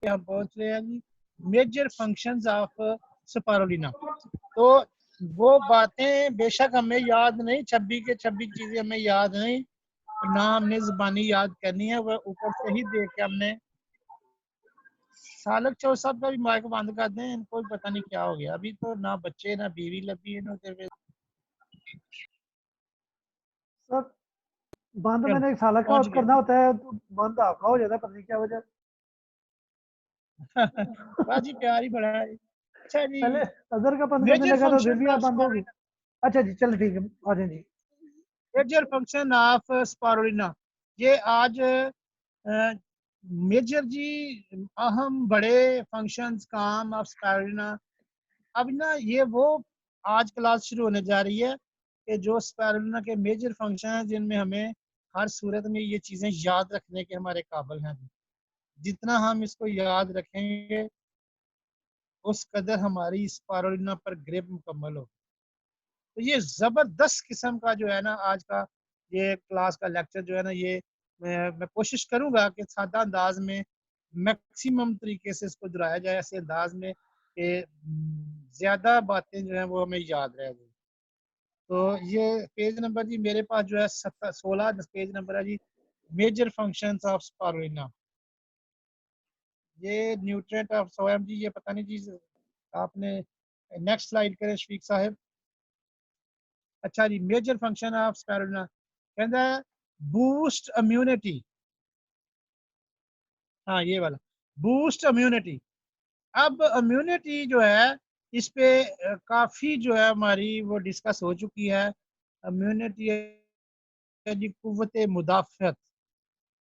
हम पहुंच रहे हैं जी मेजर फंक्शंस ऑफ स्पारुलिना। तो वो बातें बेशक हमें याद नहीं, 26 के 26 चीजें हमें याद नहीं, ना हमने जुबानी याद करनी है, वह ऊपर से ही देख के हमने। सालक चौर साहब का भी माइक बंद कर दें, इनको भी पता नहीं क्या हो गया, अभी तो ना बच्चे ना बीवी लगी है ना तेरे। सर बंद चल मैंने साला का पहुंच करना गया। होता है तो बंद आपका हो जाता है, पता नहीं क्या वजह। बाजी प्यार ही बड़ा है। अच्छा जी, पहले अजहर का बंद करने मेजर लगा तो फिर फंक्शन भी आप ऑफ बंद हो गए। स्पारुलिना। अच्छा जी चलो ठीक है, आ जाए जी। मेजर फंक्शन ऑफ स्पारुलिना, ये आज मेजर जी अहम बड़े फंक्शंस काम ऑफ स्पारुलिना। अब ना ये वो आज क्लास शुरू होने जा रही है कि जो स्पारुलिना के मेजर फंक्शन हैं, जिनमें हमें हर सूरत में ये चीज़ें याद रखने के हमारे काबिल हैं। जितना हम इसको याद रखेंगे उस कदर हमारी स्पारुलिना पर ग्रिप मुकम्मल हो। तो ये ज़बरदस्त किस्म का जो है ना आज का ये क्लास का लेक्चर जो है ना, ये मैं कोशिश करूँगा कि सादा अंदाज में मैक्सिमम तरीके से इसको दोहराया जाए, ऐसे अंदाज में कि ज़्यादा बातें जो हैं वो हमें याद रह जाए। तो ये पेज नंबर जी मेरे पास जो है 16 पेज नंबर है जी, मेजर फंक्शंस ऑफ स्पारुलिना। ये न्यूट्रिएंट ऑफ सोयाम जी, ये पता नहीं जी आपने नेक्स्ट स्लाइड करें शफीक साहब। अच्छा जी, मेजर फंक्शन ऑफ स्पारुलिना कहता है बूस्ट इम्यूनिटी। हाँ ये वाला बूस्ट इम्यूनिटी। अब इम्यूनिटी जो है इस पे काफ़ी जो है हमारी वो डिस्कस हो चुकी है। इम्यूनिटी जी कुव्वत मुदाफ़त,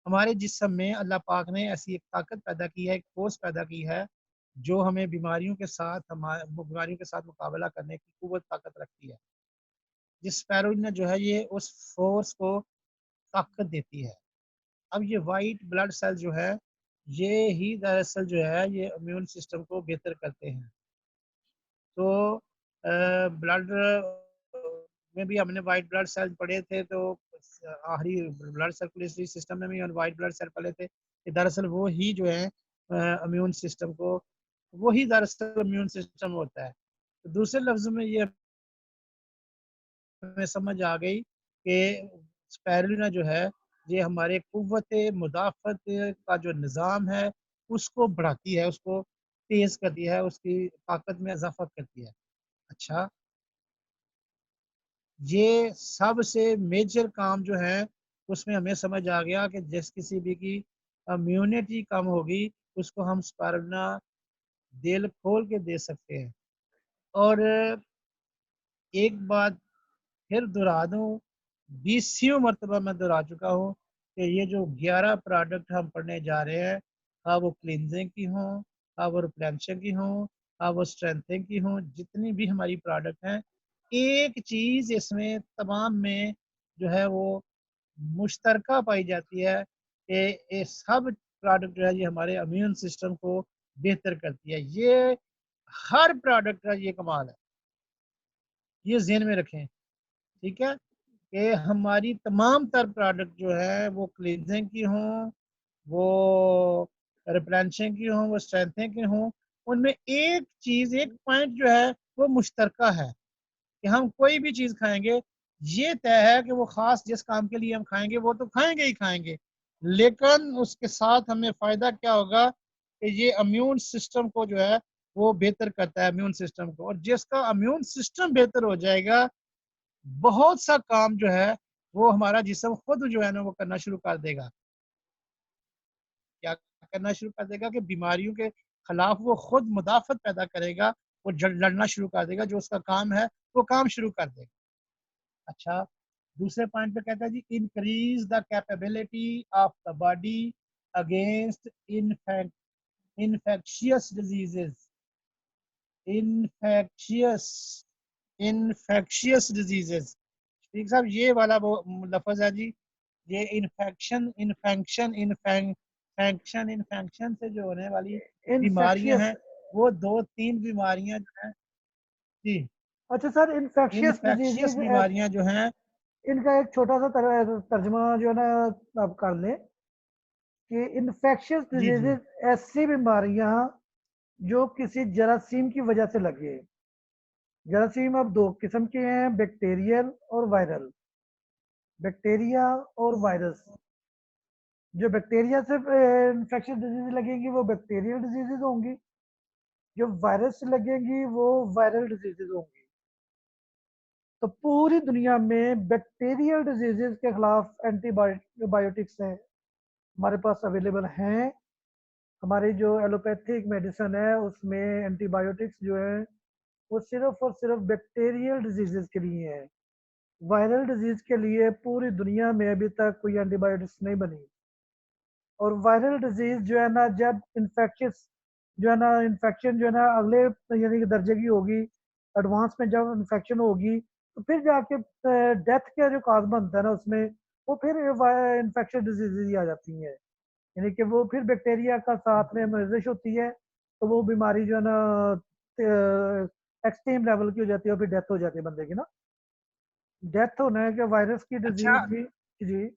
हमारे जिस्म में अल्लाह पाक ने ऐसी एक ताकत पैदा की है, एक फोर्स पैदा की है जो हमें बीमारियों के साथ बीमारियों के साथ मुकाबला करने की कुव्वत ताकत रखती है। जिस स्पारुलिना जो है ये उस फोर्स को ताकत देती है। अब ये वाइट ब्लड सेल जो है ये ही दरअसल जो है ये इम्यून सिस्टम को बेहतर करते हैं। तो ब्लड में भी हमने वाइट ब्लड सेल पढ़े थे, तो आखिरी ब्लड सर्कुलेटरी सिस्टम में भी वाइट ब्लड सेल पढ़े थे कि दरअसल वो ही जो है इम्यून सिस्टम को, वही दरअसल इम्यून सिस्टम होता है। तो दूसरे लफ्ज़ों में ये हमें समझ आ गई कि स्पारुलिना जो है ये हमारे कुव्वत मुदाफ़त का जो निज़ाम है उसको बढ़ाती है, उसको तेज़ करती है, उसकी ताकत में इज़ाफ़ा करती है। अच्छा, ये सबसे मेजर काम जो है उसमें हमें समझ आ गया कि जिस किसी भी की इम्यूनिटी कम होगी उसको हम स्पारुलिना दिल खोल के दे सकते हैं। और एक बात फिर दोहरा दूँ, 20वीं मरतबा मैं दोहरा चुका हूँ कि ये जो 11 प्रोडक्ट हम पढ़ने जा रहे हैं, हाँ वो क्लींजिंग की हों, हाँ वो रिप्लेनिशिंग की हों, हाँ वो स्ट्रेंथनिंग की हों, जितनी भी हमारी प्रोडक्ट हैं, एक चीज़ इसमें तमाम में जो है वो मुश्तरका पाई जाती है कि ये सब प्रोडक्ट जो है ये हमारे इम्यून सिस्टम को बेहतर करती है। ये हर प्रोडक्ट का ये कमाल है, ये ज़हन में रखें, ठीक है? कि हमारी तमाम तर प्रोडक्ट जो है वो क्लींजिंग की हों, वो रिप्लेनिशिंग की हों, वो स्ट्रेंथनिंग की हों, उनमें एक चीज़, एक पॉइंट जो है वो मुश्तरका है कि हम कोई भी चीज़ खाएँगे, ये तय है कि वो ख़ास जिस काम के लिए हम खाएँगे वो तो खाएँगे ही खाएँगे। लेकिन उसके साथ हमें फ़ायदा क्या होगा कि ये इम्यून सिस्टम को जो है वो बेहतर करता है इम्यून सिस्टम को, और जिसका इम्यून सिस्टम बेहतर हो जाएगा बहुत सा काम जो है वो हमारा जिस्म खुद जो है ना वो करना शुरू कर देगा। क्या करना शुरू कर देगा कि बीमारियों के खिलाफ वो खुद मुदाफ़त पैदा करेगा, वो लड़ना शुरू कर देगा, जो उसका काम है वो काम शुरू कर देगा। अच्छा, दूसरे पॉइंट पे कहता है जी increase the capability of the body against infectious diseases. Infectious infectious diseases, ठीक साहब ये वाला वो लफ्ज़ है जी, ये इन्फेक्शन से जो होने वाली बीमारियां इनफेक्शियस। हैं वो 2-3 बीमारियां जो हैं जी, अच्छा सर इन्फेक्शियस इन्फेक्शियस डिजीजेज, बीमारियां जो हैं। इनका एक छोटा सा तर्जमा जो है ना आप कर लें। कि इन्फेक्शियस जी जी। डिजीजेज ऐसी बीमारियां जो किसी जरासीम की वजह से लगे। जरासीम अब दो किस्म के हैं, बैक्टीरियल और वायरल। बैक्टीरिया और वायरस। जो बैक्टीरिया से इन्फेक्शियस डिजीज लगेंगी वो बैक्टीरियल डिजीजेज होंगी, जो वायरस से लगेंगी वो वायरल डिजीजेज होंगी। तो पूरी दुनिया में बैक्टीरियल डिजीजेज के खिलाफ एंटीबायोटिक्स हैं, हमारे पास अवेलेबल हैं। हमारी जो एलोपैथिक मेडिसिन है उसमें एंटीबायोटिक्स जो है वो सिर्फ और सिर्फ बैक्टीरियल डिजीजेज के लिए है। वायरल डिजीज के लिए पूरी दुनिया में अभी तक कोई एंटीबायोटिक्स नहीं बनी। और वायरल डिजीज जो है ना, जब इन्फेक्शियस जो है ना, इन्फेक्शन जो है ना अगले यानी कि दर्जे की होगी, एडवांस में जब इन्फेक्शन होगी तो फिर जाके डेथ का जो काज बनता है ना उसमें, वो फिर इन्फेक्शन डिजीज ही आ जाती हैं। यानी कि वो फिर बैक्टीरिया का साथ में मजिश होती है, तो वो बीमारी जो है ना एक्सट्रीम लेवल की हो जाती है और फिर डेथ हो जाती है बंदे की ना। डेथ होने के वायरस की अच्छा डिजीज भी। जी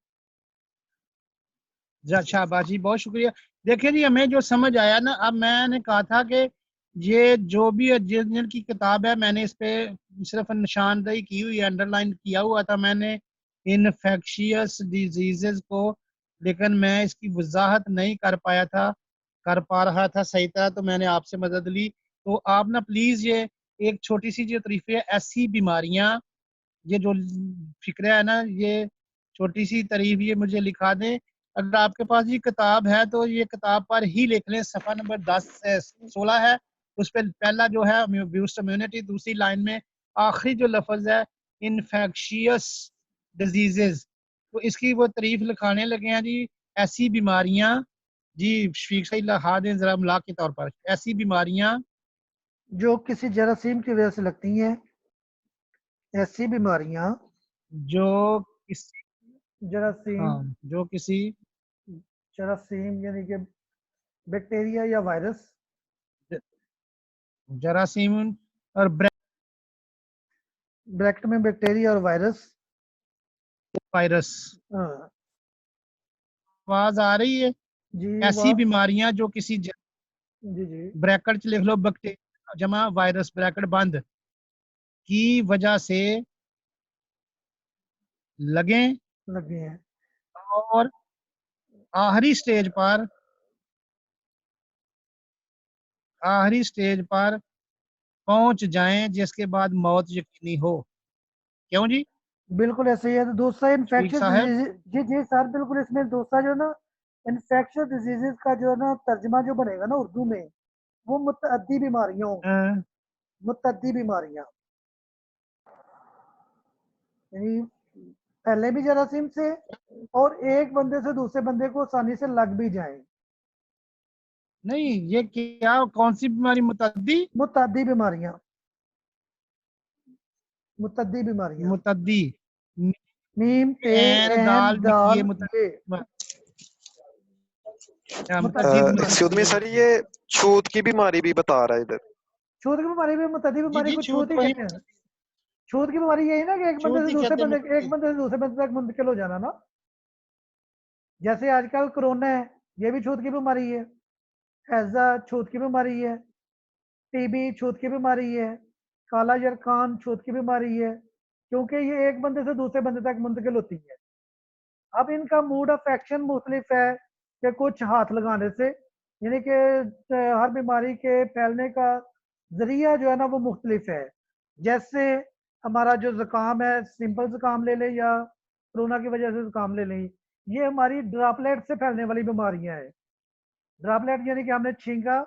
अच्छा बाजी, बहुत शुक्रिया। देखिए जी, हमें जो समझ आया ना, अब मैंने कहा था कि ये जो भी जिन की किताब है, मैंने इस पे सिर्फ निशानदेही की हुई, अंडरलाइन किया हुआ था मैंने इनफेक्शियस डिजीजेस को, लेकिन मैं इसकी वजाहत नहीं कर पा रहा था सही तरह, तो मैंने आपसे मदद ली। तो आप ना प्लीज ये एक छोटी सी जो तरीफे है, ऐसी बीमारियां, ये जो फिक्र है ना, ये छोटी सी तारीफ ये मुझे लिखा दें। अगर आपके पास ये किताब है तो ये किताब पर ही लिख लें, सफ़ा नंबर 10 से 16 है। उस पर पहला जो है ब्यूस्ट इम्यूनिटी, दूसरी लाइन में आखिरी जो लफ्ज है इन्फेक्शियस डिजीजेज, तो इसकी वो तारीफ लिखाने लगे हैं जी। ऐसी बीमारियां, जी शफीक सही लिखा दें जरा मलाक के तौर पर, ऐसी बीमारियां जो किसी जरासीम की वजह से लगती हैं, ऐसी बीमारियां जो किसी, जरासीम। हाँ, जो किसी जरासीम यानी कि बैक्टीरिया या वायरस। जरासीम और ब्रैकेट में बैक्टीरिया और वायरस। वायरस। हाँ, आवाज आ रही है? जी ऐसी वाह। बीमारियां जो किसी जी जी। ब्रैकेट च लिख लो, बैक्टीरिया जमा वायरस ब्रैकेट बंद की वजह से लगें लगे हैं। और आखिरी स्टेज पर पहुंच जाएं, जिसके बाद मौत यकीनी हो। क्यों जी बिल्कुल ऐसे ही है। तो दूसरा शफीक इन्फेक्शियस साहब? डिजीज। जी जी सर, बिल्कुल इसमें दूसरा जो है ना, इन्फेक्शियस डिजीजेज का जो है ना तर्जमा जो बनेगा ना उर्दू में, वो मुतअद्दी बीमारियां होंगी। अ, मुतअद्दी बीमारियां यानी पहले भी जरासीम से और एक बंदे से दूसरे बंदे को आसानी से लग भी जाए। नहीं, ये क्या, कौन सी बीमारी मुतद्दी? मुतअद्दी बीमारियां। मुतअद्दी बीमारियां। मुतद्दी, मीम पे एन एन दाल लिखिए, दाल ये मुतअद्दी मुतद्दी एक्सक्यूज मी बीमारियां। सर, ये छूत की बीमारी भी बता रहा है इधर। छूत की बीमारी भी मुतअद्दी जी बीमारी जी, को छूत छूत ही को ही कहते हैं। छूत की बीमारी यही ना कि छूत ही कहते हैं, एक मुतद्दी। बंदे से दूसरे बंदे तक मुंतकिल हो जाना ना। जैसे आजकल कोरोना है, ये भी छूत की बीमारी है। हैजा छूत की बीमारी है। टीबी छूत की बीमारी है। काला जरखान छूत की बीमारी है, क्योंकि ये एक बंदे से दूसरे बंदे तक मुंतकिल होती है। अब इनका मूड ऑफ एक्शन मुख्तलिफ है कि कुछ हाथ लगाने से, यानी कि हर बीमारी के फैलने का जरिया जो है ना वो मुख्तलिफ है। जैसे हमारा जो जुकाम है, सिंपल जुकाम ले लें या कोरोना की वजह से जुकाम ले लें, ये हमारी ड्रॉपलेट से फैलने वाली बीमारियां हैं। ड्रॉपलेट यानी कि हमने छींका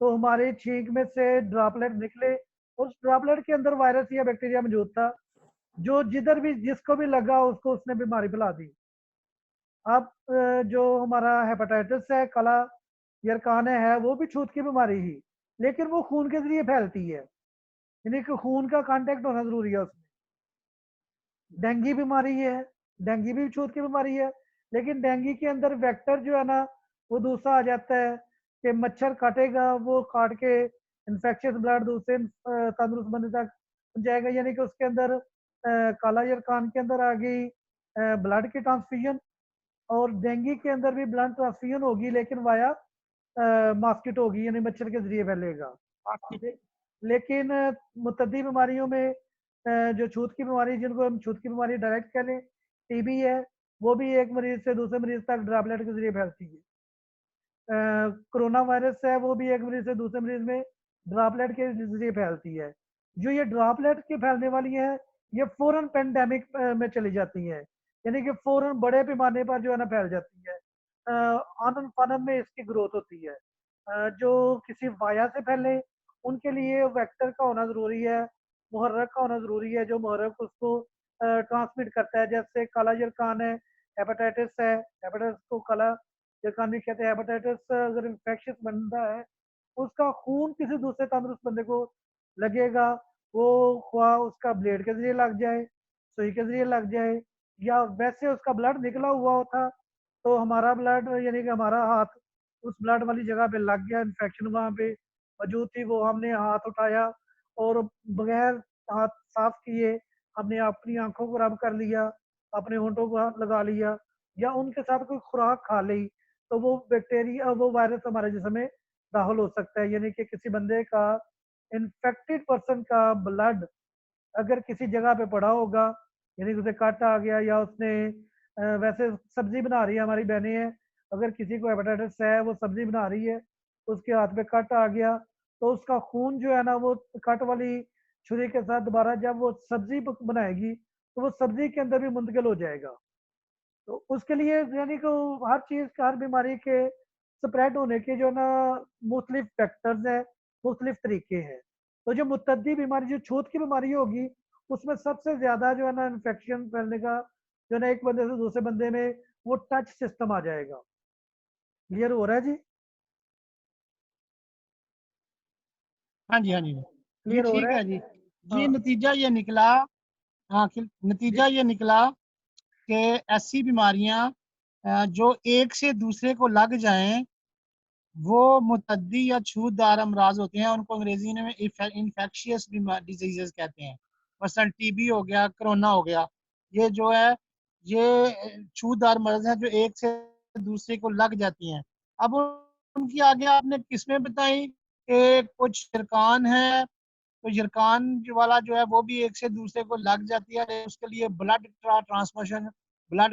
तो हमारे छींक में से ड्रॉपलेट निकले, उस ड्रॉपलेट के अंदर वायरस या बैक्टीरिया मौजूद था, जो जिधर भी जिसको भी लगा उसको उसने बीमारी फैला दी। अब जो हमारा हेपेटाइटिस है, काला यरकान है, वो भी छूत की बीमारी ही, लेकिन वो खून के जरिए फैलती है, यानी कि खून का कांटेक्ट होना जरूरी है उसमें। डेंगू बीमारी है, डेंगू भी छूत की बीमारी है, लेकिन डेंगू के अंदर वेक्टर जो है ना वो दूसरा आ जाता है कि मच्छर काटेगा, वो काट के इन्फेक्शियस ब्लड दूसरे तंदुरुस्त बंदे तक जाएगा, यानी कि उसके अंदर काला यरकान के अंदर आ गई ब्लड की ट्रांसफ्यूजन, और डेंगू के अंदर भी ब्लड ट्रांसफ्यूजन होगी, लेकिन वाया मॉस्किटो होगी, यानी मच्छर के जरिए फैलेगा। लेकिन मुतद्दी बीमारियों में जो छूत की बीमारी, जिनको हम छूत की बीमारी डायरेक्ट कह लें, टीबी है, वो भी एक मरीज से दूसरे मरीज तक ड्रॉपलेट के जरिए फैलती है। कोरोना वायरस है, वो भी एक मरीज से दूसरे मरीज में ड्रॉपलेट के जरिए फैलती है। जो ये ड्रॉपलेट की फैलने वाली है, ये फौरन पेंडेमिक में चली जाती है, यानी कि फौरन बड़े पैमाने पर जो है ना फैल जाती है। आनन फानन में इसकी ग्रोथ होती है। जो किसी वाया से फैले, उनके लिए वेक्टर का होना ज़रूरी है, मुहर्रक का होना ज़रूरी है, जो मुहर्रक उसको ट्रांसमिट करता है। जैसे काला जरकान है, हेपेटाइटिस है, हेपेटाइटिस को काला जरकान भी कहते हैं। हेपेटाइटिस अगर इन्फेक्शियस बंदा है, उसका खून किसी दूसरे तंदुरुस्त बंदे को लगेगा, वो ख्वाह उसका ब्लेड के ज़रिए लग जाए, सुई के ज़रिए लग जाए, या वैसे उसका ब्लड निकला हुआ होता, तो हमारा ब्लड यानी कि हमारा हाथ उस ब्लड वाली जगह पे लग गया, इन्फेक्शन वहाँ पे मौजूद थी, वो हमने हाथ उठाया और बगैर हाथ साफ किए हमने अपनी आंखों को रब कर लिया, अपने होंठों को हाथ लगा लिया, या उनके साथ कोई खुराक खा ली, तो वो बैक्टीरिया, वो वायरस हमारे जिस्म में दाखिल हो सकता है। यानी कि किसी बंदे का, इन्फेक्टेड पर्सन का ब्लड अगर किसी जगह पे पड़ा होगा, यानी कि उसे कट आ गया, या उसने वैसे सब्जी बना रही है, हमारी बहनें हैं, अगर किसी को हेपेटाइटिस है, वो सब्जी बना रही है, उसके हाथ पे कट आ गया, तो उसका खून जो है ना, वो कट वाली छुरी के साथ दोबारा जब वो सब्जी बनाएगी, तो वो सब्जी के अंदर भी मुंतकिल हो जाएगा। तो उसके लिए यानी कि हर चीज़ का, हर बीमारी के स्प्रेड होने के जो ना मुख्तलिफ फैक्टर्स हैं, मुख्तलिफ तरीके हैं। तो जो मुतद्दी बीमारी, जो छूत की बीमारी होगी, उसमें सबसे ज़्यादा जो है ना इन्फेक्शन फैलने का जो है ना, एक बंदे से दूसरे बंदे में वो टच सिस्टम आ जाएगा। क्लियर हो रहा है जी? हाँ जी, हाँ जी जी, क्लियर हो ठीक रहा है है? जी। ये हाँ नतीजा ये निकला, हाँ जी। नतीजा ये निकला कि ऐसी बीमारियां जो एक से दूसरे को लग जाएं, वो मुतद्दी या छूतदार अमराज होते हैं। उनको अंग्रेजी में इन्फेक्शियस डिजीजेस कहते हैं। मसलन टीबी हो गया, कोरोना हो गया, ये जो है ये छूतदार मर्ज हैं जो एक से दूसरे को लग जाती हैं। अब उनकी आगे आपने किस्में बताई कि कुछ यरकान है, तो यरकान वाला जो है वो भी एक से दूसरे को लग जाती है। उसके लिए ब्लड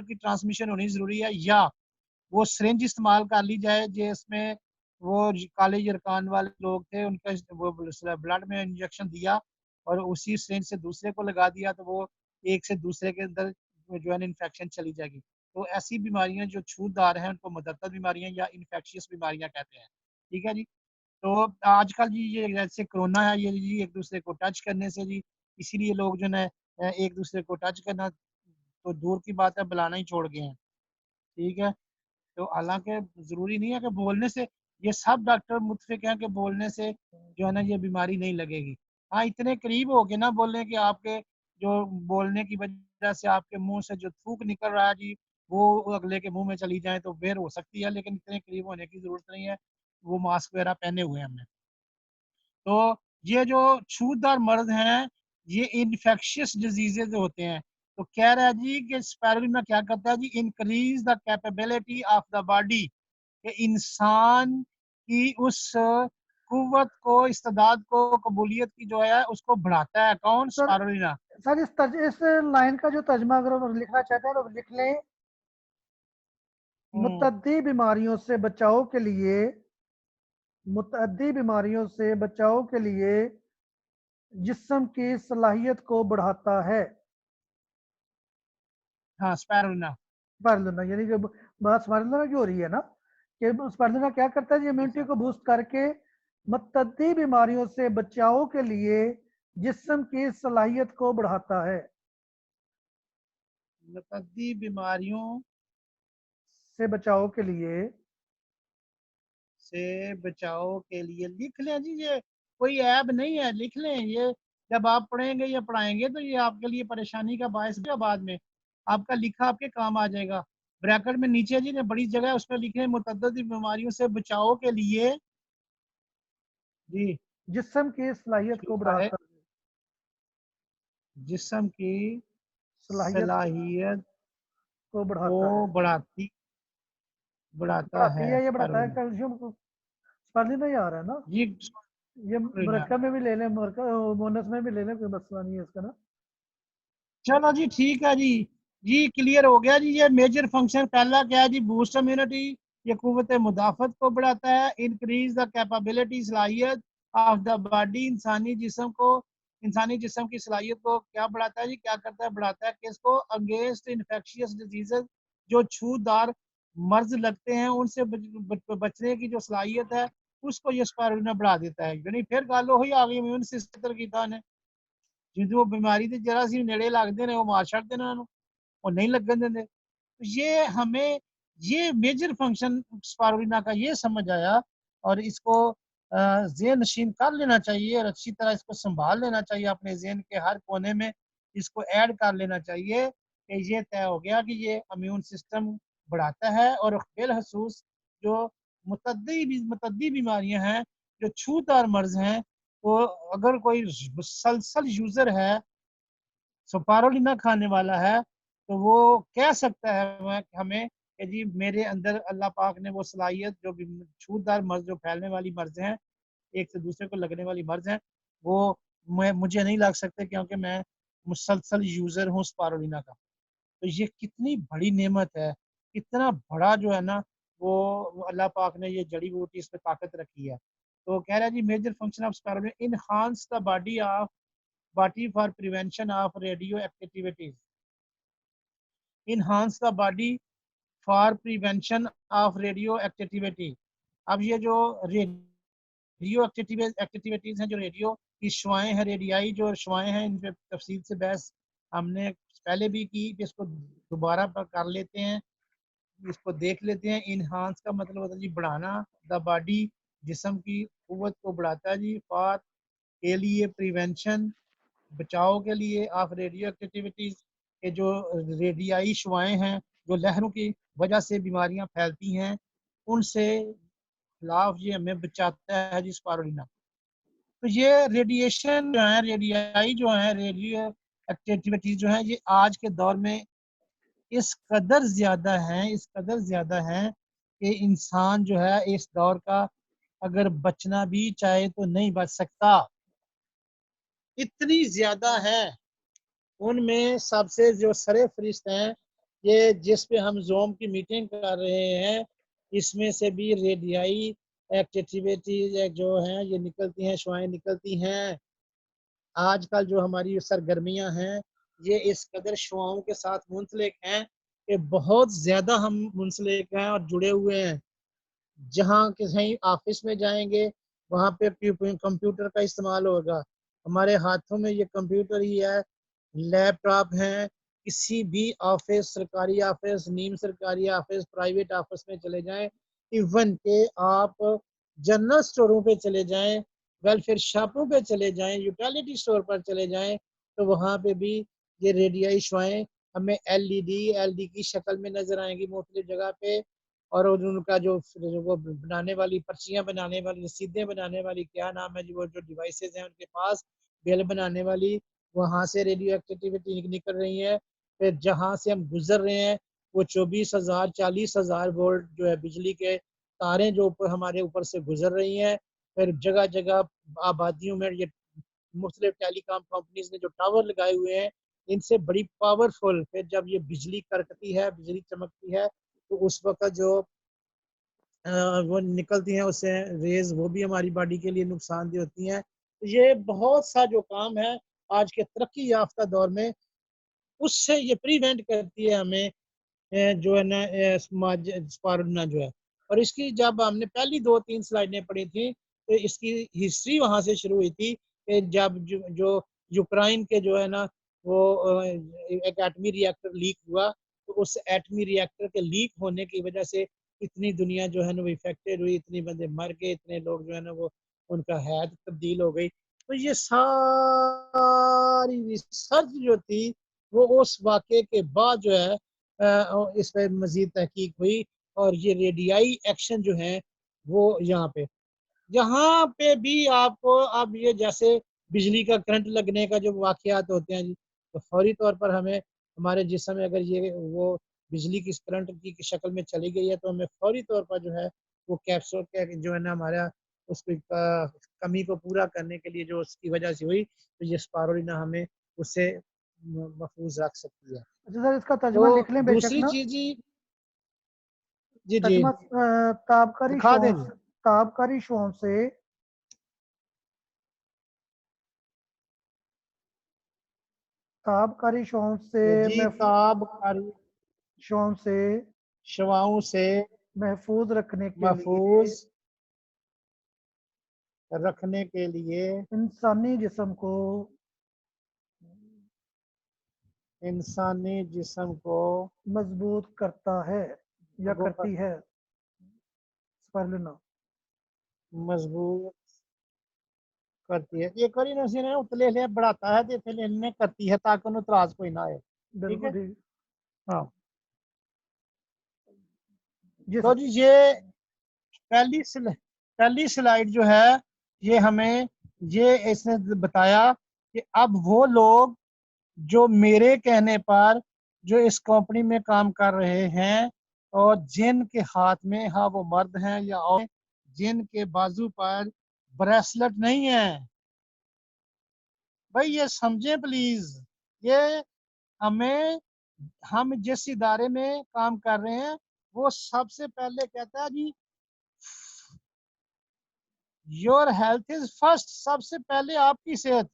की ट्रांसमिशन होनी जरूरी है, या वो सिरिंज इस्तेमाल कर ली जाए जिसमें वो काले यरकान वाले लोग थे, उनका वो ब्लड में इंजेक्शन दिया और उसी सिरिंज से दूसरे को लगा दिया, तो वो एक से दूसरे के अंदर जो है ना इन्फेक्शन चली जाएगी। तो ऐसी बीमारियां जो छूतदार हैं, उनको मुतअद्दिद बीमारियां या इन्फेक्शियस बीमारियां कहते हैं। ठीक है जी। तो आजकल जी ये जैसे कोरोना है, ये जी एक दूसरे को टच करने से जी, इसीलिए लोग जो है एक दूसरे को टच करना तो दूर की बात है, बुलाना ही छोड़ गए हैं। ठीक है। तो हालांकि जरूरी नहीं है कि बोलने से, ये सब डॉक्टर मुत्फिक हैं कि बोलने से जो है ना ये बीमारी नहीं लगेगी। हाँ, इतने करीब हो के ना बोलने कि आपके जो बोलने की वजह से आपके मुंह से जो थूक निकल रहा है जी, वो अगले के मुंह में चली जाए तो फिर हो सकती है, लेकिन इतने करीब होने की जरूरत नहीं है। वो मास्क वगैरह पहने हुए हैं हमने। तो ये जो छूतदार मर्ज हैं, ये इन्फेक्शियस डिजीजेज होते हैं। तो कह रहा है जी कि स्पाइरुलिना क्या करता है जी, increase the capability of the body, कि इंसान की उस कुव्वत को, इस्तेदाद को, कबूलियत की जो है उसको बढ़ाता है। कौन? Sir, spirulina. इस लाइन का जो तर्जमा अगर हम लिखना चाहते हैं, तो लिख लें, हम्म। मुतद्दी बीमारियों से बचाव के लिए, मुतअद्दी बीमारियों से बचाव के लिए जिस्म की सलाहियत को बढ़ाता है। हाँ, स्पाइरुलिना। स्पाइरुलिना यानी कि बात स्पाइरुलिना की हो रही है ना, कि स्पाइरुलिना क्या करता है, जी इम्यूनिटी सर। को बूस्ट करके मुतअद्दी बीमारियों से बचाव के लिए जिस्म की सलाहियत को बढ़ाता है। मुतअद्दी बीमारियों से बचाव के लिए, से बचाव के लिए लिख लें जी, ये कोई ऐब नहीं है, लिख लें ये। जब आप पढ़ेंगे या पढ़ाएंगे तो ये आपके लिए परेशानी का बायस भी बाद में आपका लिखा आपके काम आ जाएगा। ब्रैकेट में नीचे जी ने बड़ी जगह है, उसमें लिखे मुतअद्दिद बीमारियों से बचाव के लिए जी जिस्म की सलाहियत को लिखा है, बढ़ाता है। जिस्म की सलाहियत सलाहियत को बढ़ाता है। को बढ़ाती बढ़ाता बढ़ाती है है, ये बढ़ाता है स्पारुलिना कैल्शियम को। स्पारुलिना ही आ रहा है ना, जी। ये स्पारुलिना। मरक्कब में भी ले लें, मरक्कब मोनस में भी ले लें, कोई मसला नहीं है इसका ना। चलो जी ठीक है जी। जी क्लियर हो गया जी। ये मेजर फंक्शन पहला क्या है जी, बूस्ट इम्यूनिटी। ये कुव्वत मुदाफत को बढ़ाता है। इंक्रीज द कैपेबिलिटी, सलाहियत ऑफ द बॉडी, इंसानी जिस्म की सलाहियत को क्या बढ़ाता है जी, क्या करता है, बढ़ाता है किसको, अगेंस्ट इन्फेक्शियस डिजीजेज, जो छूतदार मर्ज लगते हैं उनसे बचने की जो सलाहियत है उसको ये स्पारुलिना बढ़ा देता है। यानी फिर गल वही आ गई, इम्यून सिस्टम की ने जो बीमारी ते जरा सी नेड़े लगते हैं वो मार छड़ते हैं उन्होंने, वो नहीं लगन देंगे। तो ये हमें ये मेजर फंक्शन स्पारुलिना का ये समझ आया और इसको ज़हन नशीन कर लेना चाहिए और अच्छी तरह इसको संभाल लेना चाहिए, अपने ज़हन के हर कोने में इसको ऐड कर लेना चाहिए कि ये तय हो गया कि ये इम्यून सिस्टम बढ़ाता है। और बिलखसूस जो मुतद्दी बीमारियां हैं, जो छूतदार मर्ज हैं, तो अगर कोई मुसलसल यूज़र है, स्पारुलिना खाने वाला है, तो वो कह सकता है हमें कि जी मेरे अंदर अल्लाह पाक ने वो सलाहियत, जो भी छूतदार मर्ज, जो फैलने वाली मर्ज हैं, एक से दूसरे को लगने वाली मर्ज हैं, वो मैं मुझे नहीं लग सकते क्योंकि मैं मुसलसल यूज़र हूँ स्पारुलिना का। तो ये कितनी बड़ी नेमत है, कितना बड़ा जो है ना वो अल्लाह पाक ने ये जड़ी बूटी इस पे ताकत रखी है। तो कह रहा है जी major function of spirulina enhance the body for prevention of radioactivities, enhance the body for prevention of radioactivity। अब ये जो रेडियो एक्टिविटीज हैं, जो रेडियो की शुआएं हैं, रेडियाई जो शुआएं हैं, इन पे तफसील से बहस हमने पहले भी की, इसको दोबारा पर कर लेते हैं, इसको देख लेते हैं। इनहांस का मतलब होता है जी बढ़ाना, द बॉडी जिस्म की कुव्वत को बढ़ाता है जी, फॉर के लिए, प्रिवेंशन बचाव के लिए, ऑफ रेडियो एक्टिविटीज के जो रेडियाई शुआएं हैं, जो लहरों की वजह से बीमारियां फैलती हैं, उनसे खिलाफ ये हमें बचाता है जी स्पारुलिना। तो ये रेडिएशन जो है, रेडियाई जो है, रेडियो एक्टिविटीज जो है, ये आज के दौर में इस कदर ज्यादा है, इस कदर ज्यादा है कि इंसान जो है इस दौर का अगर बचना भी चाहे तो नहीं बच सकता, इतनी ज्यादा है। उनमें सबसे जो सरे फरिश्त हैं, ये जिस पे हम जोम की मीटिंग कर रहे हैं, इसमें से भी रेडियाई एक्टिविटीज जो हैं ये निकलती हैं, शुआएं निकलती हैं। आजकल जो हमारी सरगर्मियां हैं, ये इस कदर शुआओं के साथ मुंसलिक हैं कि बहुत ज़्यादा हम मुंसलिक हैं और जुड़े हुए हैं। जहाँ कहीं ऑफिस में जाएंगे, वहाँ पे कंप्यूटर का इस्तेमाल होगा, हमारे हाथों में ये कंप्यूटर ही है, लैपटॉप हैं। किसी भी ऑफिस, सरकारी ऑफिस, नीम सरकारी ऑफिस, प्राइवेट ऑफिस में चले जाएं, इवन के आप जनरल स्टोरों पे चले जाएं, वेलफेयर शॉपों पे चले जाएं, यूटिलिटी स्टोर पर चले जाएं, तो वहाँ पे भी ये रेडियाई शुआएं हमें एलईडी की शक्ल में नजर आएंगी मुख्तलिफ जगह पे। और उनका जो वो बनाने वाली पर्चियां बनाने वाली, रसीदें बनाने वाली, क्या नाम है जी, वो जो डिवाइसेज हैं उनके पास, बिल बनाने वाली, वहां से रेडियो एक्टिविटी निकल रही है। फिर जहां से हम गुजर रहे हैं, वो 24,000 40,000 वोल्ट जो है बिजली के तारें जो ऊपर हमारे ऊपर से गुजर रही हैं। फिर जगह जगह आबादियों में ये मुख्तलिफ टेलीकॉम कंपनीज ने जो टावर लगाए हुए हैं, इनसे बड़ी पावरफुल, फिर जब ये बिजली करकती है, बिजली चमकती है, तो उस वक्त जो वो निकलती हैं उससे रेज, वो भी हमारी बॉडी के लिए नुकसानदेह होती हैं। तो ये बहुत सा जो काम है आज के तरक्की याफ्ता दौर में, उससे ये प्रिवेंट करती है हमें, जो है ना समाज स्पारुलिना जो है। और इसकी जब हमने पहली 2-3 स्लाइडें पढ़ी थी, तो इसकी हिस्ट्री वहां से शुरू हुई थी कि जब जो यूक्रेन के जो है ना वो एक एटमी रिएक्टर लीक हुआ, तो उस एटमी रिएक्टर के लीक होने की वजह से इतनी दुनिया जो है ना वो इफेक्टेड हुई, इतने बंदे मर गए, इतने लोग जो है ना वो उनका हैत तब्दील हो गई। तो ये सारी रिसर्च जो थी, वो उस वाक़े के बाद जो है इस पे मजीद तहकीक हुई। और ये रेडियाई एक्शन जो है वो यहाँ पे भी आपको अब ये जैसे बिजली का करंट लगने का जो वाकयात होते हैं जी, तो फौरी तौर पर हमें हमारे जिस्म में अगर ये वो बिजली की करंट की शक्ल में चली गई है, तो हमें फौरी तौर पर जो है वो कैप्सूल के जो है ना हमारा उसकी कमी को पूरा करने के लिए जो उसकी वजह से हुई, तो ये स्पारुलिना हमें उससे महफूज रख सकती है। अच्छा सर, इसका तर्जुमा तो लिख लें बेशक दूसरी ना। चीज जी, जी जी तर्जुमा ताबकारी दिखा दें शुआओं, जी। ताबकारी शुआओं से, ताबकारी शुआओं से ये जी ताबकारी शुआओं से शवाओं से महफूज रखने के लिए महफूज रखने के लिए इंसानी जिस्म को इंसानी जिस्म को मजबूत करता है या करती है स्पारुलिना। मजबूत करती है। एक बारी नसी ने उतले ले बढ़ाता है तो इतने ने करती है ताकि उन्हें त्रास कोई ना आए। ठीक बिल्कुल है। ठीक। हाँ, जी तो सर। जी ये पहली स्लाइड जो है ये हमें ये इसने बताया कि अब वो लोग जो मेरे कहने पर जो इस कंपनी में काम कर रहे हैं और जिनके हाथ में, हाँ वो मर्द हैं या और जिनके बाजू पर ब्रेसलेट नहीं है, भाई ये समझे प्लीज। ये हमें, हम जिस इदारे में काम कर रहे हैं वो सबसे पहले कहता है जी योर हेल्थ इज फर्स्ट, सबसे पहले आपकी सेहत।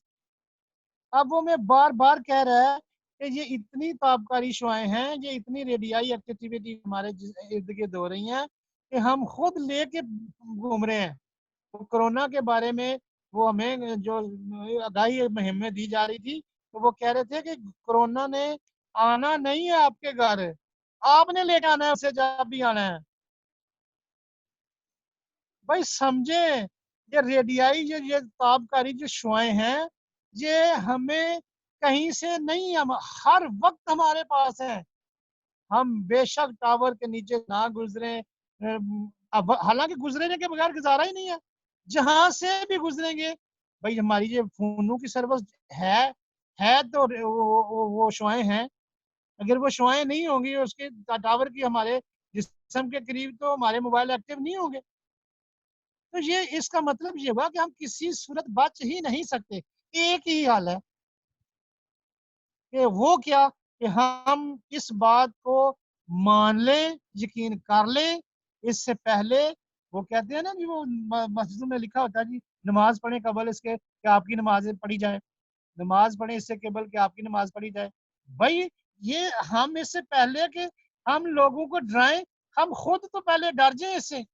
अब वो मैं बार बार कह रहा है कि ये इतनी ताबकारी शुआएं हैं, ये इतनी रेडियाई एक्टिविटी हमारे इर्द गिर्द हो रही हैं कि हम खुद लेके घूम रहे हैं। तो कोरोना के बारे में वो हमें जो आगाही मुहिम में दी जा रही थी, तो वो कह रहे थे कि कोरोना ने आना नहीं है आपके घर, आपने लेके आना है उसे जब भी आना है। भाई समझे, ये रेडियाई ये ताबकारी जो शुआएं हैं, ये हमें कहीं से नहीं, हम हर वक्त हमारे पास है। हम बेशक टावर के नीचे ना गुजरे, अब हालांकि गुजरने के बगैर गुजारा ही नहीं है, जहां से भी गुजरेंगे भाई हमारी ये फोनों की सर्विस है तो वो शुआएं हैं। अगर वो शुआएं नहीं होंगी उसके टावर की हमारे जिस्म के करीब, तो हमारे मोबाइल एक्टिव नहीं होंगे। तो ये इसका मतलब ये हुआ कि हम किसी सूरत बच ही नहीं सकते। एक ही हाल है कि वो क्या, कि हम इस बात को मान लें, यकीन कर लें। इससे पहले वो कहते हैं ना जी, वो मस्जिद में लिखा होता है जी, नमाज पढ़े कबल इसके कि आपकी नमाज पढ़ी जाए, नमाज पढ़े इससे केवल कि आपकी नमाज पढ़ी जाए। भाई ये हम इससे पहले कि हम लोगों को डराएं, हम खुद तो पहले डर जाए इससे।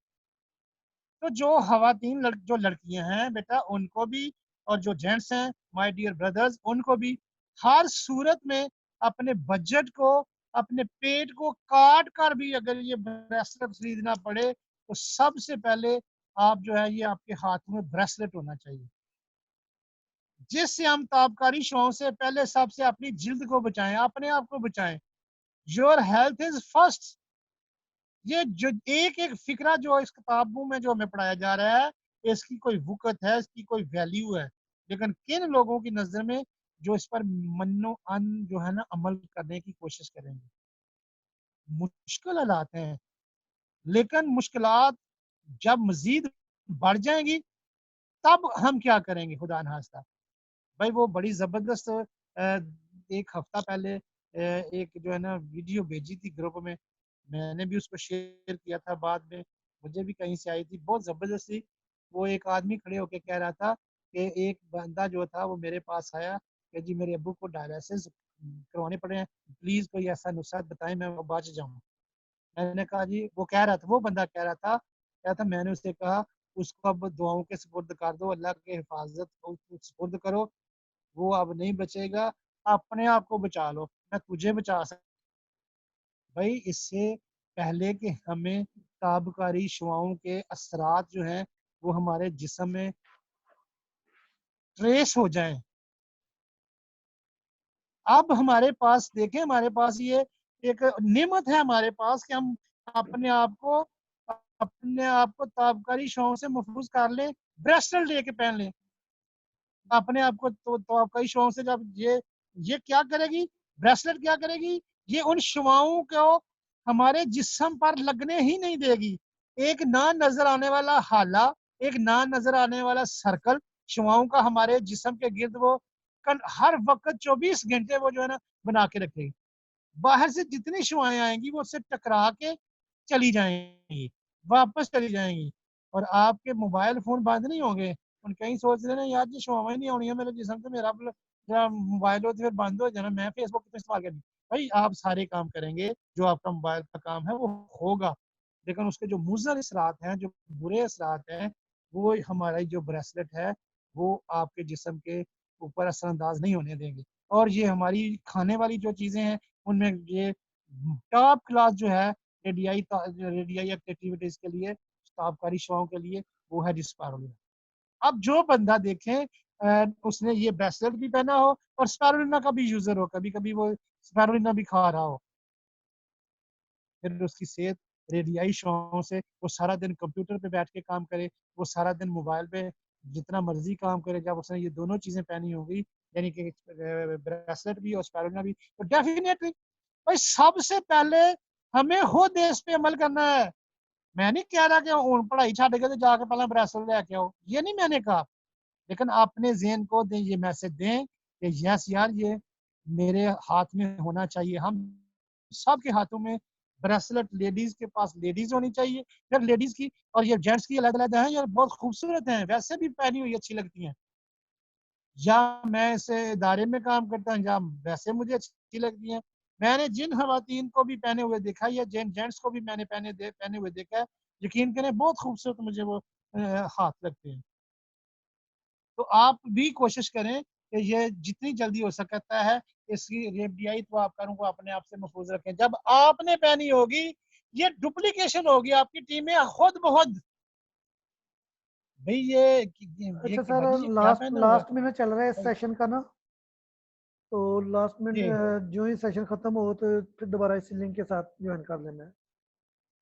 तो जो खवातीन जो लड़कियां हैं बेटा, उनको भी, और जो जेंट्स हैं माय डियर ब्रदर्स, उनको भी हर सूरत में अपने बजट को, अपने पेट को काट कर भी अगर ये ब्रेसलेट खरीदना पड़े, तो सबसे पहले आप जो है ये आपके हाथ में ब्रेसलेट होना चाहिए, जिससे हम ताबकारी शुआओं से पहले सबसे अपनी जिल्द को बचाएं, अपने आप को बचाएं। Your health is first. ये जो एक एक फिक्रा जो इस किताबों में जो हमें पढ़ाया जा रहा है, इसकी कोई वक़्त है, इसकी कोई वैल्यू है, लेकिन किन लोगों की नजर में जो इस पर मन्नो अन जो है ना अमल करने की कोशिश करेंगे। मुश्किल हालात हैं, लेकिन मुश्किलात जब मजीद बढ़ जाएंगी तब हम क्या करेंगे खुदा न खास्ता। भाई वो बड़ी जबरदस्त एक हफ्ता पहले एक जो है ना वीडियो भेजी थी ग्रुप में, मैंने भी उसको शेयर किया था, बाद में मुझे भी कहीं से आई थी, बहुत जबरदस्त थी। वो एक आदमी खड़े होकर कह रहा था कि एक बंदा जो था वो मेरे पास आया कि जी मेरे अब्बू को डायलिसिस करवाने पड़े हैं, प्लीज कोई ऐसा नुस्खा बताएं मैं बच जाऊं। मैंने कहा जी, वो कह रहा था, वो बंदा कह रहा था, मैंने उससे कहा उसको अब दुआओं के सुपुर्द कर दो, अल्लाह के हिफाजत को सुपुर्द करो, वो अब नहीं बचेगा, अपने आप को बचा लो, मैं तुझे बचा सकता। भाई इससे पहले कि हमें ताबकारी शुआओं के असरात जो हैं वो हमारे जिस्म में ट्रेस हो जाएं, अब हमारे पास देखें, हमारे पास ये एक नेमत है हमारे पास कि हम अपने आप को अपने आप को ताबकारी शुआओं से महफूज कर लें, ब्रेसलेट लेके पहन लें अपने आप को। तो आप कई शुआओं से जब ये क्या करेगी, ब्रेसलेट क्या करेगी, ये उन शुआओं को हमारे जिस्म पर लगने ही नहीं देगी। एक ना नजर आने वाला हाला, एक ना नजर आने वाला सर्कल शुआओं का हमारे जिस्म के गिर्द वो हर वक्त 24 घंटे वो जो है ना बना के रखेगी। बाहर से जितनी शुआएं आएंगी वो उससे टकरा के चली जाएंगी, वापस चली जाएंगी। और आपके मोबाइल फोन बंद नहीं होंगे। उन कहीं सोच रहे ना यार जी शुआएं नहीं आनी है मेरे जिस्म से, मेरा मोबाइल हो तो फिर बंद हो जाना, मैं फेसबुक कितना इस्तेमाल करूँ। भाई आप सारे काम करेंगे, जो आपका मोबाइल का काम है वो होगा, लेकिन उसके जो मुज़र असरात हैं, जो बुरे असरात हैं, वो हमारा जो ब्रेसलेट है वो आपके जिस्म के ऊपर असरअंदाज नहीं होने देंगे। और ये हमारी खाने वाली जो चीज़ें हैं उनमें ये टॉप क्लास जो है रेडियाई एक्टिविटीज के लिए, ताबकारी शुआओं के लिए, वो है स्पारुलिना। अब जो बंदा देखें उसने ये ब्रेसलेट भी पहना हो और स्पारुलिना का भी यूजर हो, कभी कभी वो स्पारुलिना भी खा रहा हो, फिर उसकी सेहत रेडियाई शुआओं से, वो सारा दिन कंप्यूटर पे बैठ के काम करे, वो सारा दिन मोबाइल पे जितना मर्जी काम करे, जब उसने ये दोनों चीजें पहनी होगी, यानी कि ब्रेसलेट भी और स्पारुलिना भी, तो डेफिनेटली भाई सबसे पहले हमें हो देश पे अमल करना है। मैं नहीं कह रहा कि हुण पढ़ाई छड्ड के तो जाके पहले ब्रेसलेट लेके आओ, ये नहीं मैंने कहा। लेकिन अपने ज़हन को दें, ये मैसेज दें कि यस यार ये मेरे हाथ में होना चाहिए। हम सबके हाथों में ब्रेसलेट, लेडीज के पास लेडीज होनी चाहिए, फिर लेडीज की और ये जेंट्स की अलग-अलग हैं, ये बहुत खूबसूरत हैं, वैसे भी पहनी हुई अच्छी लगती हैं। या मैं इस इदारे में काम करता हूँ या वैसे मुझे अच्छी लगती हैं। मैंने जिन खवातीन को भी पहने हुए देखा है या जिन जेंट्स को भी मैंने पहने हुए देखा है, यकीन करें बहुत खूबसूरत मुझे वो हाथ लगते हैं। तो आप भी कोशिश करें कि ये जितनी जल्दी हो सकता है इसकी रेबडियाई तवाफ़कारों को अपने आप से महफूज रखें। जब आपने पहनी होगी, ये डुप्लीकेशन होगी आपकी टीम में खुद ब खुद। भई ये अच्छा सर, भाजी ये क्या लास्ट पहना हुआ है? लास्ट में चल रहा है इस सेशन का ना, तो लास्ट में जी, जो ही सेशन खत्म हो तो फिर दोबारा इसी लिंक के साथ ज्वाइन कर लेना है।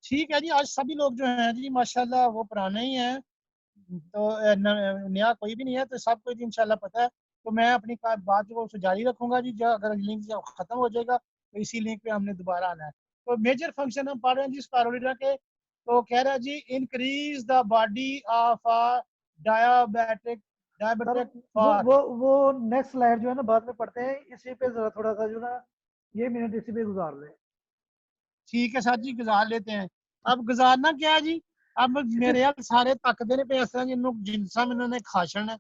ठीक है जी, आज सभी लोग जो हैं जी माशाल्लाह वो पुराने ही हैं। तो नया कोई भी नहीं है, तो सबको जी इंशाल्लाह पता है। तो मैं अपनी बात को जारी रखूंगा जी, जो अगर लिंक जब खत्म हो जाएगा तो इसी लिंक पे हमने दोबारा आना है। तो मेजर फंक्शन हम पढ़ रहे हैं जी स्पारुलिना के। तो कह रहा है जी increase the body of a diabetic sir diabetic वो फॉर। वो वो नेक्स्ट स्लाइड जो है ना बाद में पढ़ते हैं, इसी पे जरा थोड़ा सा जो ना ये मिनट इसी पे गुजार लें। ठीक है सर जी, गुजार लेते हैं। अब गुजारना क्या है जी, अब मेरे सारे तकते ने पे इस तरह जिन्होंने जिनसा मैंने खा छड़ना है।